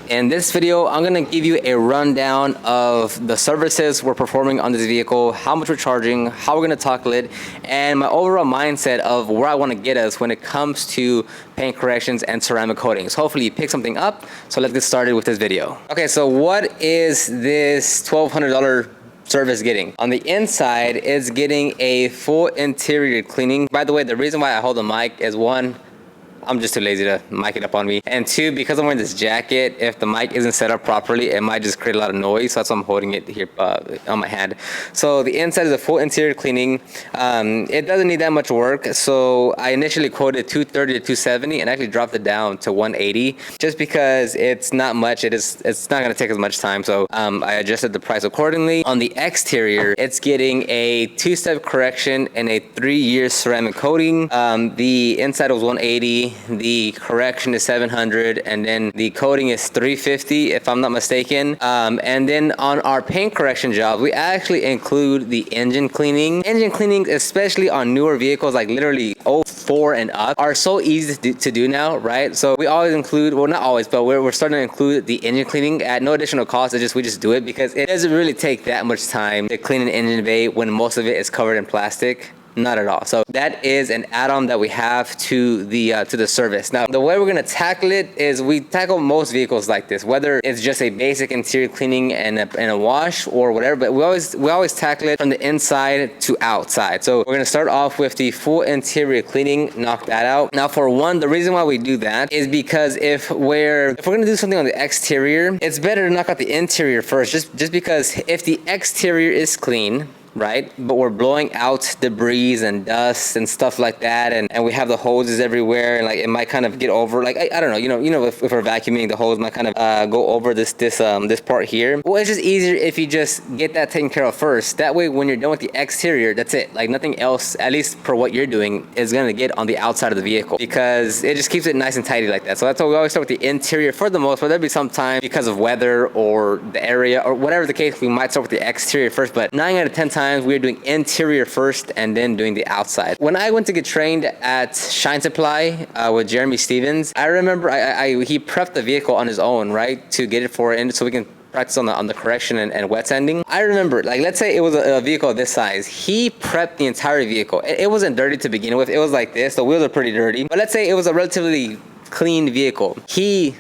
In this video, I'm gonna give you a rundown of the services we're performing on this vehicle, how much we're charging, how we're gonna tackle it, and my overall mindset of where I wanna get us when it comes to paint corrections and ceramic coatings. Hopefully you pick something up, so let's get started with this video. Okay, so what is this $1,200 service getting? On the inside, it's getting a full interior cleaning. By the way, the reason why I hold the mic is one, I'm just too lazy to mic it up on me. And two, because I'm wearing this jacket, if the mic isn't set up properly, it might just create a lot of noise. So that's why I'm holding it here on my hand. So the inside is a full interior cleaning. It doesn't need that much work. So I initially quoted $230 to $270 and actually dropped it down to $180 just because it's not much. It's not gonna take as much time. So I adjusted the price accordingly. On the exterior, it's getting a 2-step correction and a 3-year ceramic coating. The inside was $180. The correction is $700, and then the coating is $350 if I'm not mistaken. And then on our paint correction jobs, we actually include the engine cleaning. Engine cleaning, especially on newer vehicles, like literally 04 and up, are so easy to do now, right? So we always include, well, not always, but we're starting to include the engine cleaning at no additional cost. We just do it because it doesn't really take that much time to clean an engine bay when most of it is covered in plastic. Not at all. So that is an add-on that we have to the service. Now, the way we're gonna tackle it is we tackle most vehicles like this, whether it's just a basic interior cleaning and a wash or whatever. But we always tackle it from the inside to outside. So we're gonna start off with the full interior cleaning, knock that out. Now, for one, the reason why we do that is because if we're gonna do something on the exterior, it's better to knock out the interior first, just because if the exterior is clean, right, but we're blowing out debris and dust and stuff like that, and we have the hoses everywhere, and like it might kind of get over, like I don't know, you know if we're vacuuming, the hose might kind of go over this part here. Well, it's just easier if you just get that taken care of first. That way, when you're done with the exterior, that's it. Like nothing else, at least for what you're doing, is gonna get on the outside of the vehicle, because it just keeps it nice and tidy like that. So that's why we always start with the interior for the most part. There'll be some time because of weather or the area or whatever the case, we might start with the exterior first, but 9 out of 10 times we're doing interior first and then doing the outside. When I went to get trained at Shine Supply with Jeremy Stevens, I remember he prepped the vehicle on his own, right, to get it for it, and so we can practice on the correction and wet sanding. I remember, like, let's say it was a vehicle of this size. He prepped the entire vehicle. It wasn't dirty to begin with. It was like this. The wheels are pretty dirty. But let's say it was a relatively clean vehicle. He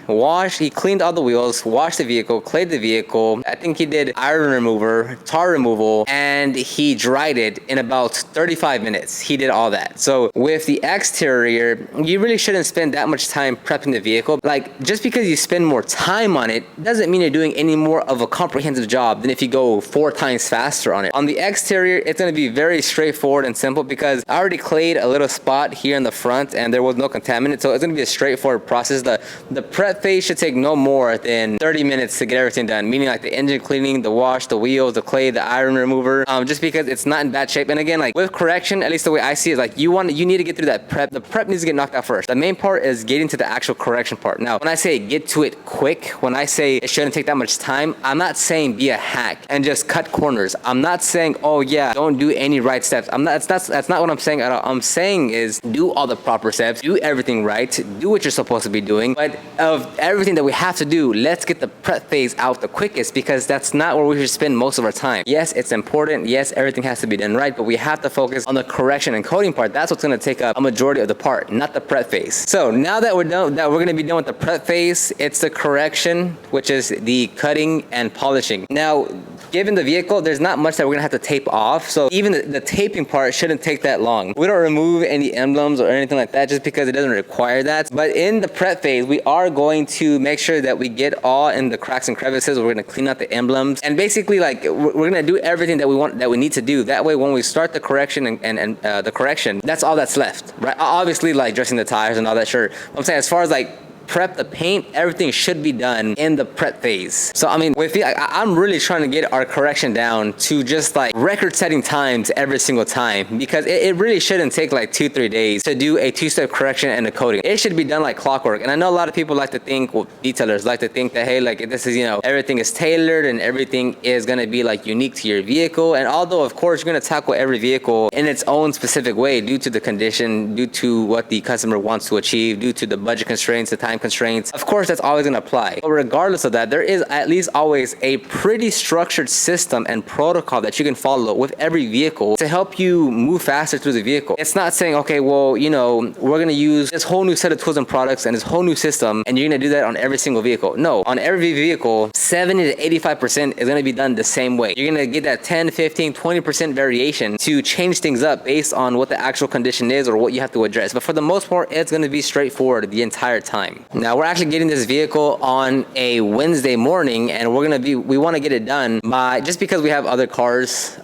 cleaned all the wheels, washed the vehicle, clayed the vehicle. I think he did iron remover, tar removal, and he dried it in about 35 minutes. He did all that. So with the exterior, you really shouldn't spend that much time prepping the vehicle. Like, just because you spend more time on it doesn't mean you're doing any more of a comprehensive job than if you go 4 times faster on it. On the exterior, it's going to be very straightforward and simple because I already clayed a little spot here in the front and there was no contaminant, so it's going to be a straightforward process. The prep phase should take no more than 30 minutes to get everything done, meaning like the engine cleaning, the wash, the wheels, the clay, the iron remover, just because it's not in bad shape. And again, like with correction, at least the way I see it, like you need to get through that prep. The prep needs to get knocked out first. The main part is getting to the actual correction part. Now, when I say get to it quick, when I say it shouldn't take that much time, I'm not saying be a hack and just cut corners. I'm not saying, oh yeah, don't do any right steps. That's not what I'm saying at all. I'm saying is do all the proper steps, do everything right, do what you're supposed to be doing. But of everything that we have to do, let's get the prep phase out the quickest, because that's not where we should spend most of our time. Yes, it's important. Yes, everything has to be done right, but we have to focus on the correction and coating part. That's what's going to take up a majority of the part, not the prep phase. So now that we're going to be done with the prep phase, it's the correction, which is the cutting and polishing. Now, given the vehicle, there's not much that we're gonna have to tape off, so even the taping part shouldn't take that long. We don't remove any emblems or anything like that just because it doesn't require that. But in the prep phase, we are going to make sure that we get all in the cracks and crevices. We're gonna clean out the emblems, and basically, like, we're gonna do everything that we need to do. That way, when we start the correction and the correction, that's all that's left, right? Obviously, like dressing the tires and all that, sure. I'm saying as far as like prep, the paint, everything should be done in the prep phase. So I mean, I'm really trying to get our correction down to just like record-setting times every single time, because it really shouldn't take like 2-3 days to do a 2-step correction and a coating. It should be done like clockwork. And I know a lot of people like to think, well, detailers like to think that, hey, like this is, you know, everything is tailored and everything is gonna be like unique to your vehicle. And although of course you're gonna tackle every vehicle in its own specific way due to the condition, due to what the customer wants to achieve, due to the budget constraints, the time time constraints, of course that's always going to apply. But regardless of that, there is at least always a pretty structured system and protocol that you can follow with every vehicle to help you move faster through the vehicle. It's not saying, okay, well, you know, we're going to use this whole new set of tools and products and this whole new system, and you're going to do that on every single vehicle. No, on every vehicle, 70 to 85% is going to be done the same way. You're going to get that 10, 15, 20% variation to change things up based on what the actual condition is or what you have to address. But for the most part, it's going to be straightforward the entire time. Now, we're actually getting this vehicle on a Wednesday morning, and we want to get it done by, just because we have other cars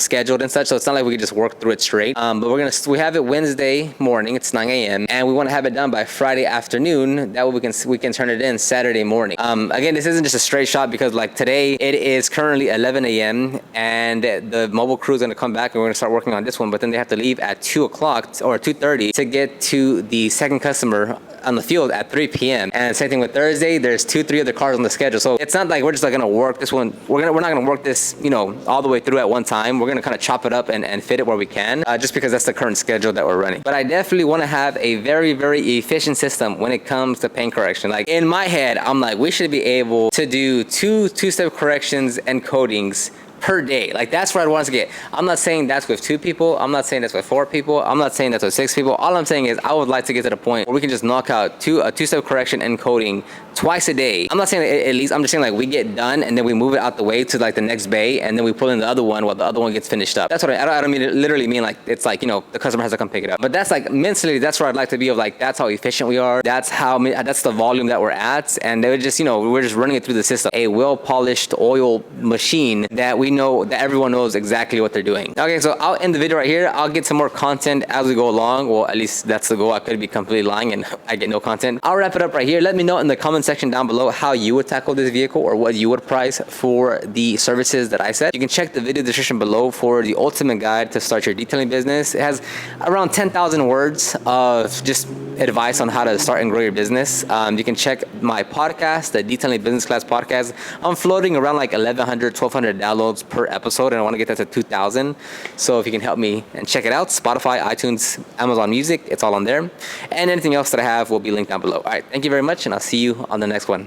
scheduled and such, so it's not like we can just work through it straight. But we have it Wednesday morning, it's 9 a.m., and we want to have it done by Friday afternoon. That way we can turn it in Saturday morning. Again, this isn't just a straight shot, because like today, it is currently 11 a.m., and the mobile crew is going to come back and we're going to start working on this one, but then they have to leave at 2 o'clock or 2:30 to get to the second customer on the field at 3 p.m. And same thing with Thursday, there's 2-3 other cars on the schedule. So it's not like we're just like gonna work this one. We're not gonna work this, you know, all the way through at one time. We're gonna kind of chop it up and fit it where we can, just because that's the current schedule that we're running. But I definitely want to have a very, very efficient system when it comes to paint correction. Like in my head, I'm like, we should be able to do two-step corrections and coatings per day. Like that's where I want to get. I'm not saying that's with 2 people. I'm not saying that's with 4 people. I'm not saying that's with 6 people. All I'm saying is I would like to get to the point where we can just knock out a two-step correction and coating twice a day. I'm not saying at least, I'm just saying like we get done and then we move it out the way to like the next bay, and then we pull in the other one while the other one gets finished up. That's what I don't mean literally mean like it's like, you know, the customer has to come pick it up. But that's like mentally, that's where I'd like to be, of like that's how efficient we are. That's the volume that we're at, and they would just, you know, we're just running it through the system. A well-polished oil machine that we know that everyone knows exactly what they're doing. Okay, so I'll end the video right here. I'll get some more content as we go along. Well, at least that's the goal. I could be completely lying and I get no content. I'll wrap it up right here. Let me know in the comment section down below how you would tackle this vehicle or what you would price for the services that I said. You can check the video description below for the ultimate guide to start your detailing business. It has around 10,000 words of just advice on how to start and grow your business. You can check my podcast, the Detailing Business Class podcast. I'm floating around like 1,100, 1,200 downloads per episode, and I want to get that to 2,000. So if you can help me and check it out, Spotify, iTunes, Amazon Music, it's all on there. And anything else that I have will be linked down below. All right, thank you very much, and I'll see you on the next one.